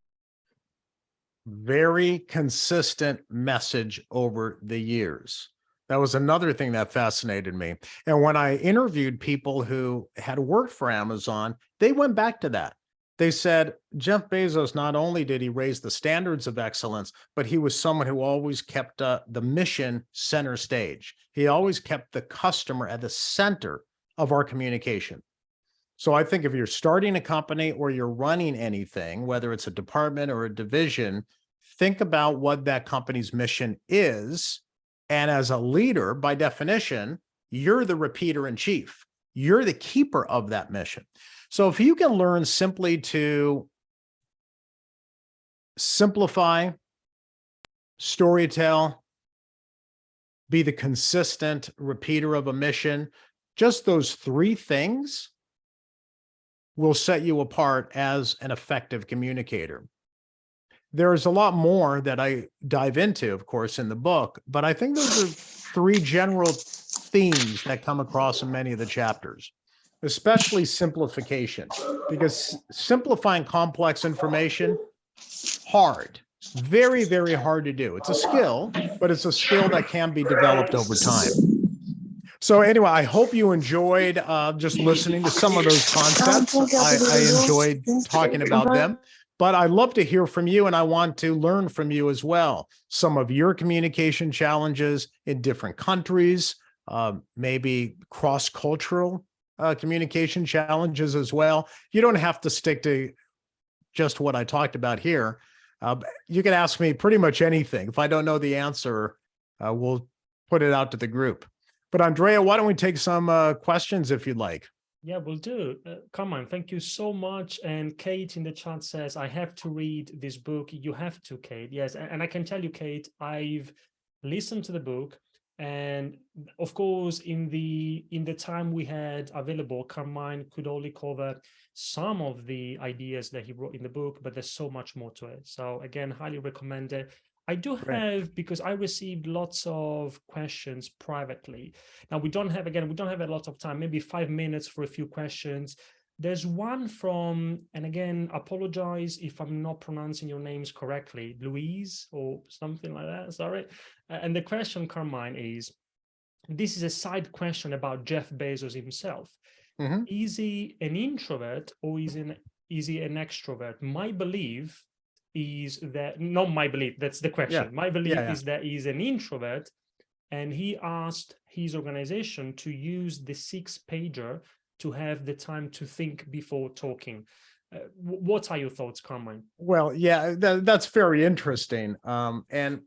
Very consistent message over the years. That was another thing that fascinated me. And when I interviewed people who had worked for Amazon, they went back to that. They said, Jeff Bezos, not only did he raise the standards of excellence, but he was someone who always kept the mission center stage. He always kept the customer at the center of our communication. So I think if you're starting a company or you're running anything, whether it's a department or a division, think about what that company's mission is. And as a leader, by definition, you're the repeater in chief. You're the keeper of that mission. So if you can learn simply to simplify, storytell, be the consistent repeater of a mission, just those three things will set you apart as an effective communicator. There's a lot more that I dive into, of course, in the book, but I think those are three general themes that come across in many of the chapters, especially simplification, because simplifying complex information, hard, very, very hard to do. It's a skill, but it's a skill that can be developed over time. So anyway, I hope you enjoyed just listening to some of those concepts. I enjoyed talking about them, but I'd love to hear from you, and I want to learn from you as well. Some of your communication challenges in different countries, maybe cross-cultural communication challenges as well. You don't have to stick to just what I talked about here. You can ask me pretty much anything. If I don't know the answer, we'll put it out to the group. But Andrea, why don't we take some questions if you'd like? Yeah, we'll do. Carmine, thank you so much. And Kate in the chat says, I have to read this book. You have to, Kate. Yes, and I can tell you, Kate, I've listened to the book. And of course, in the time we had available, Carmine could only cover some of the ideas that he wrote in the book, but there's so much more to it. So again, highly recommend it. I do have, because I received lots of questions privately. Now we don't have a lot of time, maybe 5 minutes for a few questions. There's one from, and again, apologize if I'm not pronouncing your names correctly, Louise or something like that, sorry. And the question, Carmine, is, this is a side question about Jeff Bezos himself. Mm-hmm. Is he an introvert or is he an extrovert? My belief is that, not my belief, that's the question. Yeah. My belief is that he's an introvert, and he asked his organization to use the 6-pager to have the time to think before talking. What are your thoughts, Carmine? Well, yeah, that's very interesting. And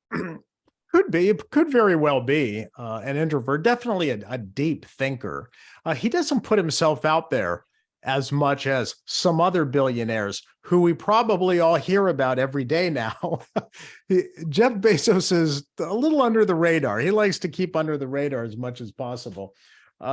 could very well be an introvert, definitely a deep thinker. He doesn't put himself out there as much as some other billionaires who we probably all hear about every day now. Jeff Bezos is a little under the radar. He likes to keep under the radar as much as possible.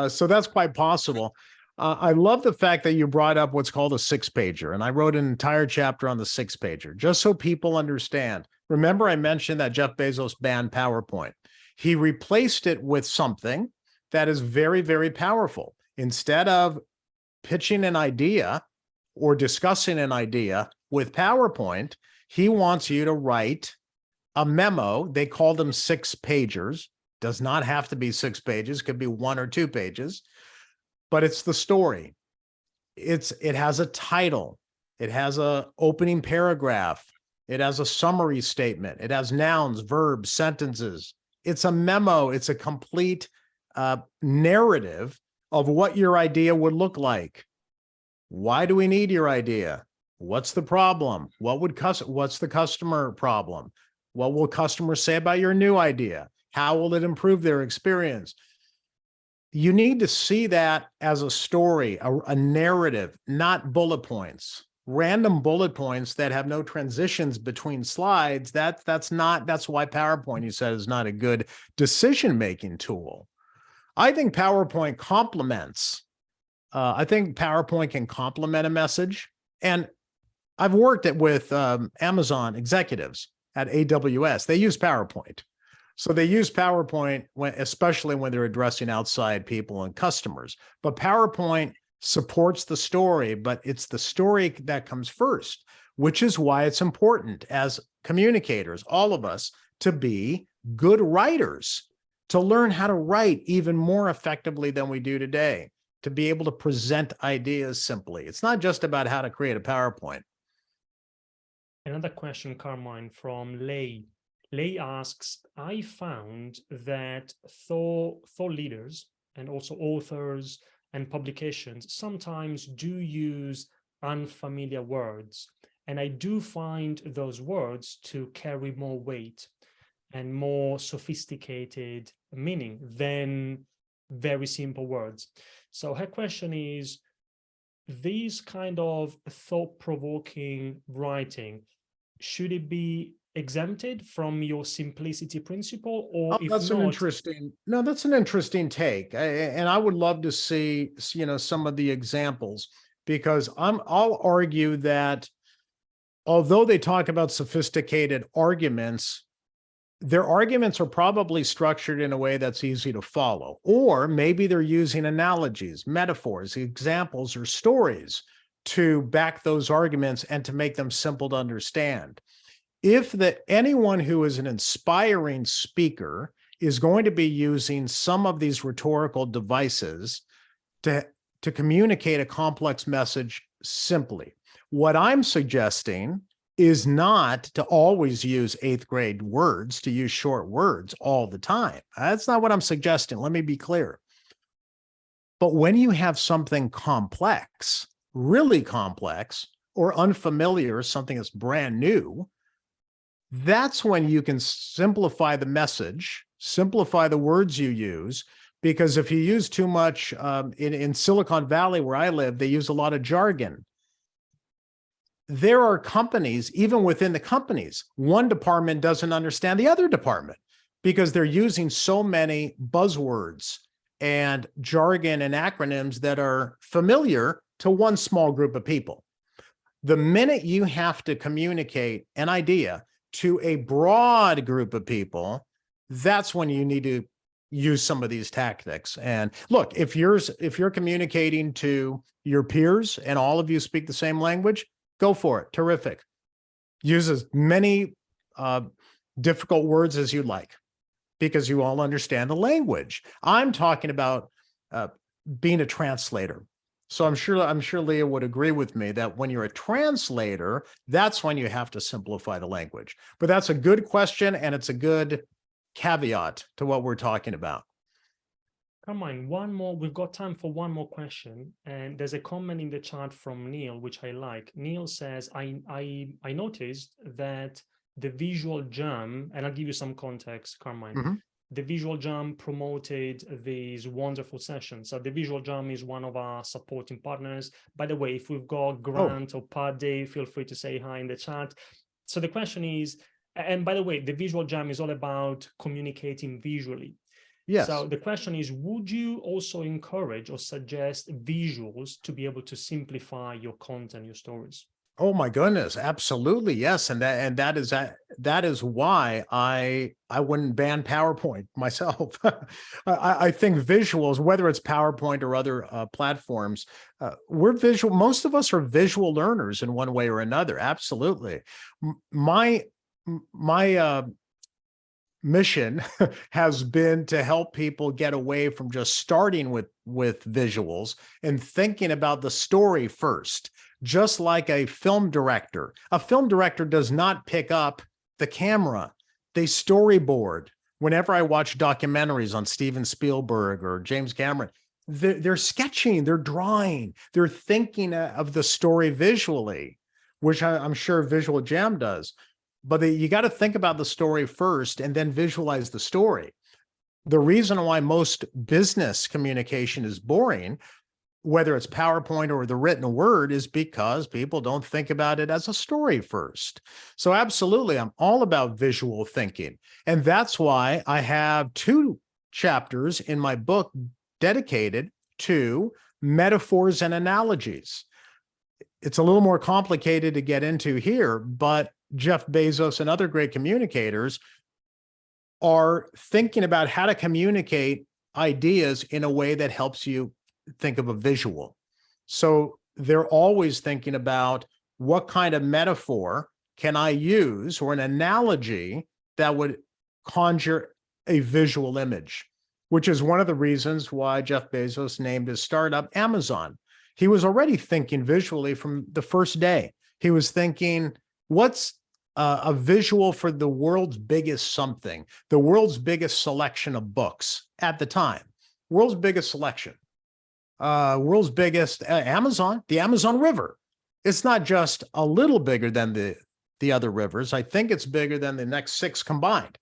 So that's quite possible. I love the fact that you brought up what's called a 6-pager, and I wrote an entire chapter on the 6-pager, just so people understand. Remember, I mentioned that Jeff Bezos banned PowerPoint. He replaced it with something that is very, very powerful. Instead of pitching an idea or discussing an idea with PowerPoint, he wants you to write a memo. They call them 6-pagers. Does not have to be 6 pages, could be 1 or 2 pages, but it's the story. It has a title. It has a opening paragraph. It has a summary statement. It has nouns, verbs, sentences. It's a memo. It's a complete narrative of what your idea would look like. Why do we need your idea? What's the problem? What's the customer problem? What will customers say about your new idea? How will it improve their experience? You need to see that as a story, a narrative, not bullet points. Random bullet points that have no transitions between slides. That's why PowerPoint, you said, is not a good decision-making tool. I think PowerPoint complements. I think PowerPoint can complement a message. And I've worked with Amazon executives at AWS. They use PowerPoint. So they use PowerPoint, especially when they're addressing outside people and customers. But PowerPoint supports the story, but it's the story that comes first, which is why it's important as communicators, all of us, to be good writers, to learn how to write even more effectively than we do today, to be able to present ideas simply. It's not just about how to create a PowerPoint. Another question, Carmine, from Lei. Lei asks, I found that thought leaders and also authors and publications sometimes do use unfamiliar words. And I do find those words to carry more weight and more sophisticated meaning than very simple words. So her question is, these kind of thought-provoking writing, should it be exempted from your simplicity principle, or if that's not? That's an interesting take. And I would love to see, some of the examples, because I'll argue that although they talk about sophisticated arguments, their arguments are probably structured in a way that's easy to follow, or maybe they're using analogies, metaphors, examples, or stories to back those arguments and to make them simple to understand. If anyone who is an inspiring speaker is going to be using some of these rhetorical devices to communicate a complex message simply, what I'm suggesting is not to always use 8th grade words, to use short words all the time. That's not what I'm suggesting. Let me be clear. But when you have something complex, really complex, or unfamiliar, something that's brand new, that's when you can simplify the message, simplify the words you use, because if you use too much, in Silicon Valley where I live, they use a lot of jargon. There are companies, even within the companies, one department doesn't understand the other department because they're using so many buzzwords and jargon and acronyms that are familiar to one small group of people. The minute you have to communicate an idea to a broad group of people, that's when you need to use some of these tactics. And look, if you're communicating to your peers and all of you speak the same language, go for it. Terrific. Use as many difficult words as you like, because you all understand the language. I'm talking about being a translator. So I'm sure Leah would agree with me that when you're a translator, that's when you have to simplify the language. But that's a good question, and it's a good caveat to what we're talking about. Carmine, one more. We've got time for one more question, and there's a comment in the chat from Neil, which I like. Neil says, I noticed that the Visual Jam, and I'll give you some context, Carmine. Mm-hmm. The Visual Jam promoted these wonderful sessions. So the Visual Jam is one of our supporting partners. By the way, if we've got Grant or Paddy, feel free to say hi in the chat. So the question is, and by the way, the Visual Jam is all about communicating visually. Yes. So the question is, would you also encourage or suggest visuals to be able to simplify your content, your stories? Oh my goodness, absolutely. Yes. And that is why I wouldn't ban PowerPoint myself. I think visuals, whether it's PowerPoint or other platforms, we're visual. Most of us are visual learners in one way or another. Absolutely. My mission has been to help people get away from just starting with visuals and thinking about the story first. Just like a film director does not pick up the camera, they storyboard. Whenever I watch documentaries on Steven Spielberg or James Cameron, they're sketching, they're drawing, they're thinking of the story visually, which I'm sure Visual Jam does. But you got to think about the story first and then visualize the story. The reason why most business communication is boring, whether it's PowerPoint or the written word, is because people don't think about it as a story first. So absolutely, I'm all about visual thinking. And that's why I have 2 chapters in my book dedicated to metaphors and analogies. It's a little more complicated to get into here, but Jeff Bezos and other great communicators are thinking about how to communicate ideas in a way that helps you think of a visual. So they're always thinking about what kind of metaphor can I use or an analogy that would conjure a visual image, which is one of the reasons why Jeff Bezos named his startup Amazon. He was already thinking visually from the first day. He was thinking, what's a visual for the world's biggest something, the world's biggest selection of books at the time, world's biggest selection, world's biggest Amazon, the Amazon River. It's not just a little bigger than the other rivers. I think it's bigger than the next 6 combined.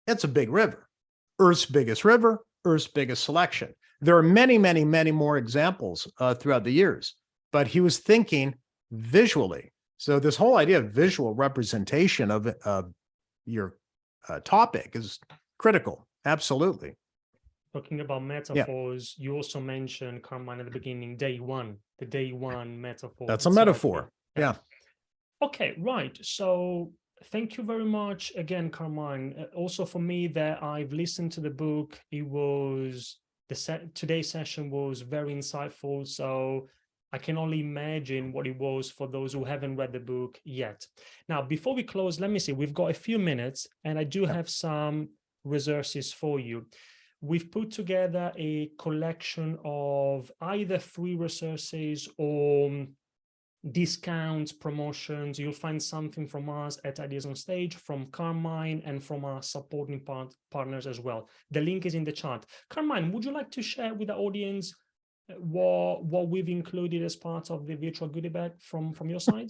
It's a big river. Earth's biggest river, Earth's biggest selection. There are many, many, many more examples throughout the years, but he was thinking visually. So this whole idea of visual representation of your topic is critical. Absolutely. Talking about metaphors, you also mentioned, Carmine, at the beginning, day one, the day one metaphor. That's a metaphor. Yeah. Okay, right. So thank you very much again, Carmine. Also for me that I've listened to the book, it was, today's session was very insightful. So I can only imagine what it was for those who haven't read the book yet. Now, before we close, let me see, we've got a few minutes and I do have some resources for you. We've put together a collection of either free resources or discounts, promotions. You'll find something from us at Ideas on Stage, from Carmine, and from our supporting partners as well. The link is in the chat. Carmine, would you like to share with the audience what we've included as part of the virtual goodie bag from your side?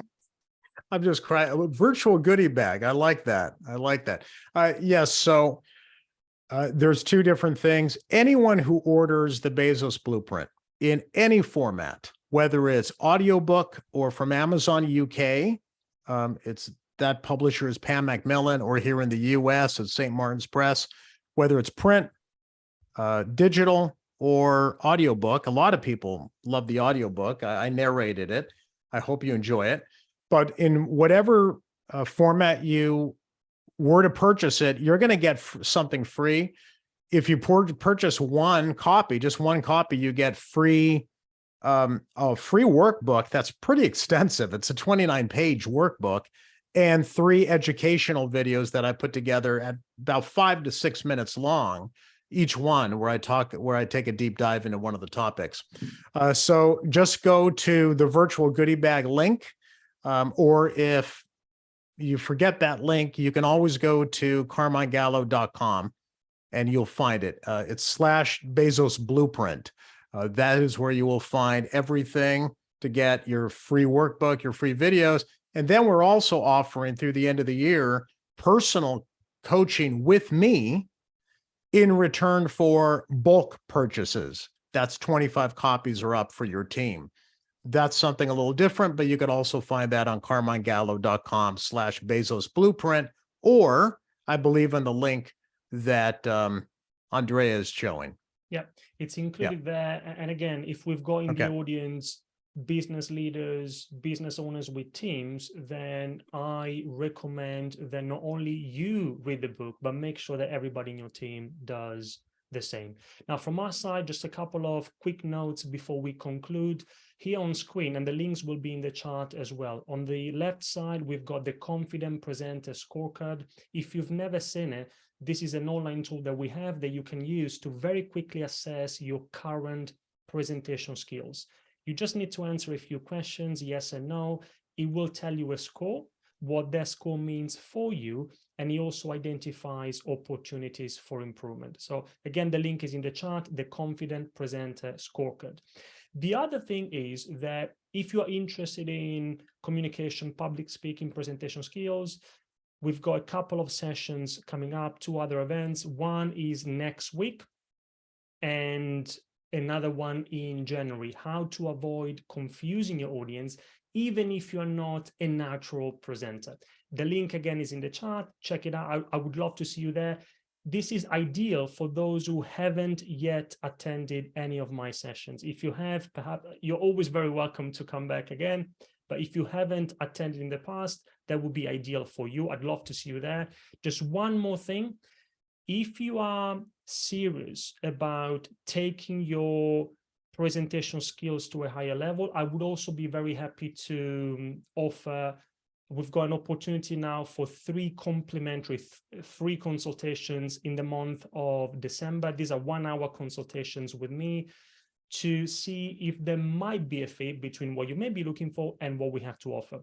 I'm just crying. Virtual goodie bag. I like that. I like that. Yes. So there's 2 different things. Anyone who orders the Bezos Blueprint in any format, whether it's audiobook or from Amazon UK, it's that publisher is Pam Macmillan, or here in the US, it's St. Martin's Press, whether it's print, digital, or audiobook. A lot of people love the audiobook. I narrated it. I hope you enjoy it. But in whatever format you were to purchase it, you're going to get something free. If you purchase one copy, just one copy, you get free a free workbook that's pretty extensive. It's a 29-page workbook and 3 educational videos that I put together at about 5 to 6 minutes long, each one, where I take a deep dive into one of the topics. So just go to the virtual goodie bag link, or if you forget that link, you can always go to carminegallo.com and you'll find it. It's /Bezos Blueprint. That is where you will find everything to get your free workbook, your free videos. And then we're also offering through the end of the year, personal coaching with me in return for bulk purchases. That's 25 copies or up for your team. That's something a little different, but you could also find that on carminegallo.com /Bezos Blueprint, or I believe in the link that Andrea is showing. Yeah, it's included there. And again, if we've got in the audience business leaders, business owners with teams, then I recommend that not only you read the book, but make sure that everybody in your team does the same. Now, from our side, just a couple of quick notes before we conclude. Here on screen, and the links will be in the chart as well. On the left side, we've got the Confident Presenter Scorecard. If you've never seen it, this is an online tool that we have that you can use to very quickly assess your current presentation skills. You just need to answer a few questions, yes and no. It will tell you a score, what that score means for you, and it also identifies opportunities for improvement. So again, the link is in the chart, the Confident Presenter Scorecard. The other thing is that if you're interested in communication, public speaking, presentation skills, we've got a couple of sessions coming up, 2 other events. One is next week and another one in January, how to avoid confusing your audience, even if you're not a natural presenter. The link again is in the chart, check it out. I would love to see you there. This is ideal for those who haven't yet attended any of my sessions. If you have, perhaps you're always very welcome to come back again. But if you haven't attended in the past, that would be ideal for you. I'd love to see you there. Just one more thing. If you are serious about taking your presentation skills to a higher level, I would also be very happy to offer. We've got an opportunity now for 3 complimentary free consultations in the month of December. These are 1-hour consultations with me to see if there might be a fit between what you may be looking for and what we have to offer.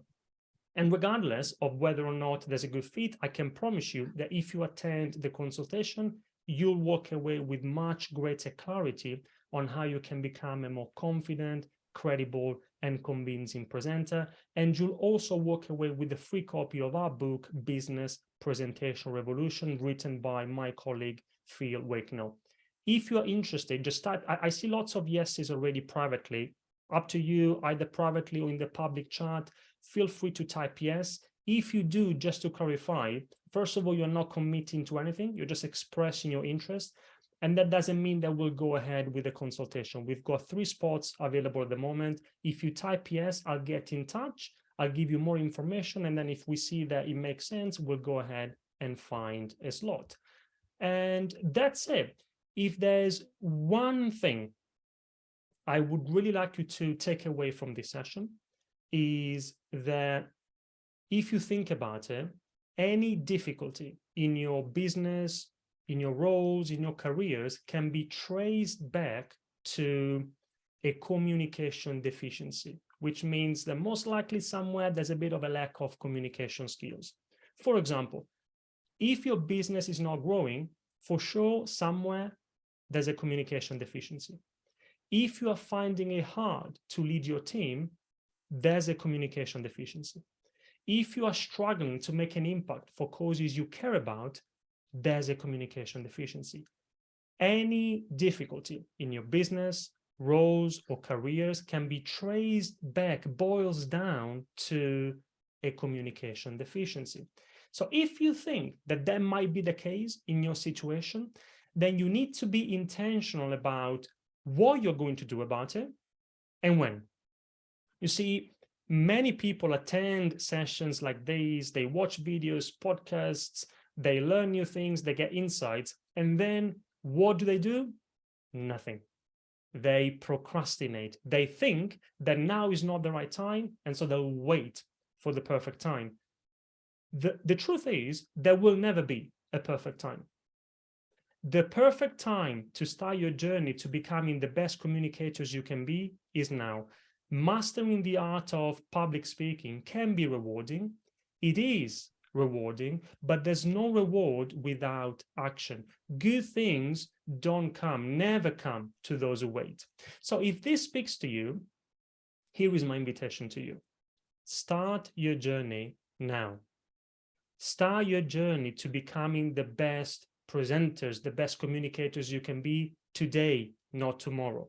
And regardless of whether or not there's a good fit, I can promise you that if you attend the consultation, you'll walk away with much greater clarity on how you can become a more confident, credible, and convincing presenter. And you'll also walk away with a free copy of our book, Business Presentation Revolution, written by my colleague, Phil Wakenell. If you're interested, just type, I see lots of yeses already privately. Up to you, either privately or in the public chat. Feel free to type yes. If you do, just to clarify, first of all, you're not committing to anything. You're just expressing your interest. And that doesn't mean that we'll go ahead with the consultation. We've got 3 spots available at the moment. If you type yes, I'll get in touch. I'll give you more information. And then if we see that it makes sense, we'll go ahead and find a slot. And that's it. If there's one thing I would really like you to take away from this session, is that if you think about it, any difficulty in your business, in your roles, in your careers, can be traced back to a communication deficiency, which means that most likely somewhere there's a bit of a lack of communication skills. For example, if your business is not growing, for sure, somewhere there's a communication deficiency. If you are finding it hard to lead your team, there's a communication deficiency. If you are struggling to make an impact for causes you care about, there's a communication deficiency. Any difficulty in your business, roles, or careers can be traced back, boils down to a communication deficiency. So if you think that that might be the case in your situation, then you need to be intentional about what you're going to do about it and when. You see, many people attend sessions like these, they watch videos, podcasts, they learn new things, they get insights, and then what do? Nothing. They procrastinate. They think that now is not the right time, and so they'll wait for the perfect time. The truth is, there will never be a perfect time. The perfect time to start your journey to becoming the best communicators you can be is now. Mastering the art of public speaking can be rewarding. It is rewarding, but there's no reward without action. Good things don't come, never come to those who wait. So if this speaks to you, here is my invitation to you. Start your journey now. Start your journey to becoming the best presenters, the best communicators you can be today, not tomorrow.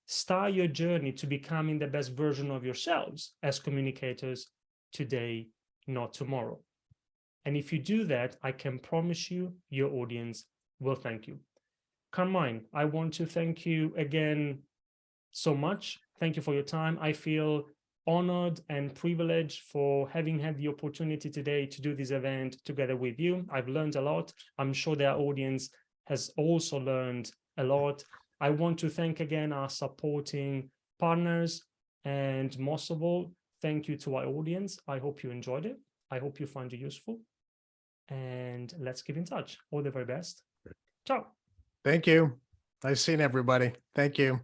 Start your journey to becoming the best version of yourselves as communicators today, not tomorrow. And if you do that, I can promise you your audience will thank you. Carmine, I want to thank you again so much. Thank you for your time. I feel honored and privileged for having had the opportunity today to do this event together with you. I've learned a lot. I'm sure their audience has also learned a lot. I want to thank again our supporting partners, and most of all, thank you to our audience. I hope you enjoyed it. I hope you find it useful, and let's keep in touch. All the very best. Ciao. Thank you. Nice seeing everybody. Thank you.